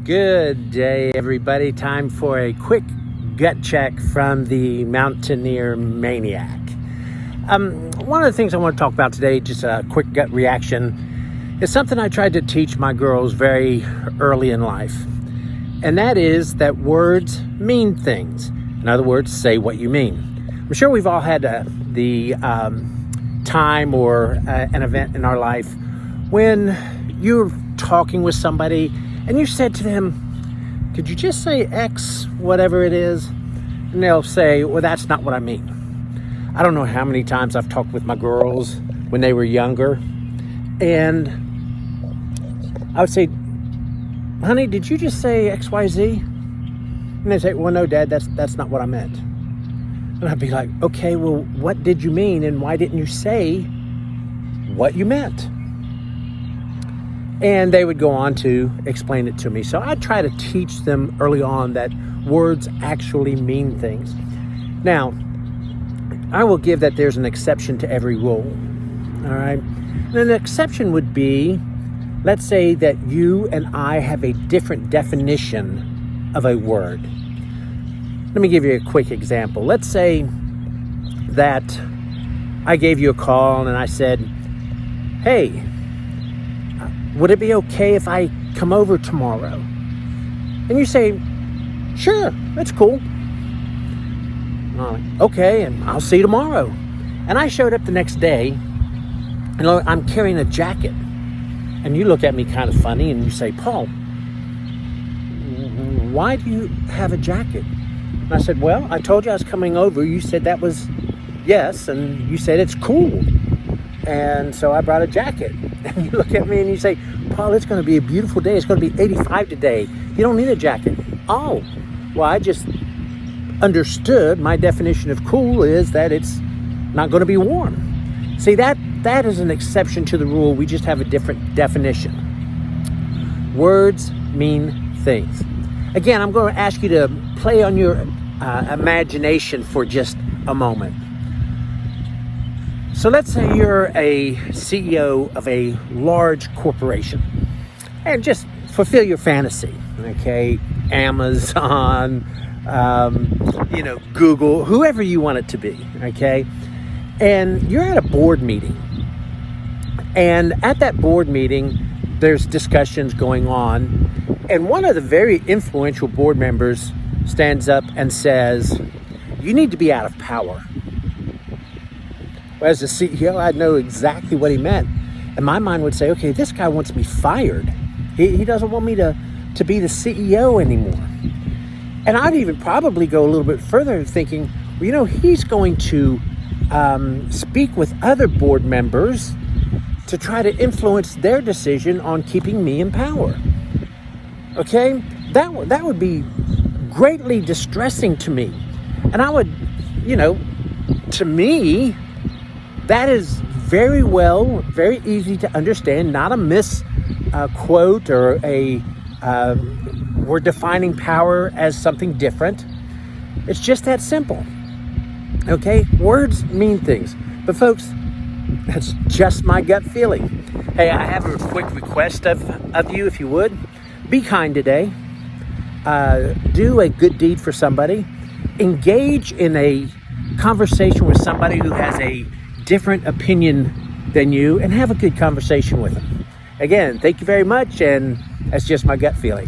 Good day, everybody. Time for a quick gut check from the Mountaineer Maniac. One of the things I want to talk about today, just a quick gut reaction, is something I tried to teach my girls very early in life. And that is that words mean things. In other words, say what you mean. I'm sure we've all had the time or an event in our life when you're talking with somebody and you said to them, could you just say X, whatever it is? And they'll say, well, that's not what I mean. I don't know how many times I've talked with my girls when they were younger. And I would say, honey, did you just say X, Y, Z? And they say, well, no, Dad, that's not what I meant. And I'd be like, okay, well, what did you mean? And why didn't you say what you meant? And they would go on to explain it to me. So I try to teach them early on that words actually mean things. Now, I will give that there's an exception to every rule. All right. And an exception would be, let's say that you and I have a different definition of a word. Let me give you a quick example. Let's say that I gave you a call and I said, hey, would it be okay if I come over tomorrow? And you say, sure, that's cool. And I'm like, okay, and I'll see you tomorrow. And I showed up the next day, and I'm carrying a jacket. And you look at me kind of funny, and you say, Paul, why do you have a jacket? And I said, well, I told you I was coming over. You said that was yes, and you said it's cool. And so I brought a jacket. And you look at me and you say, Paul, it's going to be a beautiful day. It's going to be 85 today. You don't need a jacket. Oh, well, I just understood my definition of cool is that it's not going to be warm. See, that is an exception to the rule. We just have a different definition. Words mean things. Again, I'm going to ask you to play on your imagination for just a moment. So let's say you're a CEO of a large corporation and just fulfill your fantasy, okay? Amazon, Google, whoever you want it to be, okay? And you're at a board meeting. And at that board meeting, there's discussions going on. And one of the very influential board members stands up and says, you need to be out of power. As a CEO, I'd know exactly what he meant. And my mind would say, okay, this guy wants me fired. He doesn't want me to be the CEO anymore. And I'd even probably go a little bit further thinking, well, he's going to speak with other board members to try to influence their decision on keeping me in power. Okay? That would be greatly distressing to me. And I would, to me, that is very easy to understand, not a misquote or we're defining power as something different. It's just that simple. Okay? Words mean things. But folks, that's just my gut feeling. Hey, I have a quick request of you, if you would. Be kind today. Do a good deed for somebody. Engage in a conversation with somebody who has a different opinion than you and have a good conversation with them. Again, thank you very much, and that's just my gut feeling.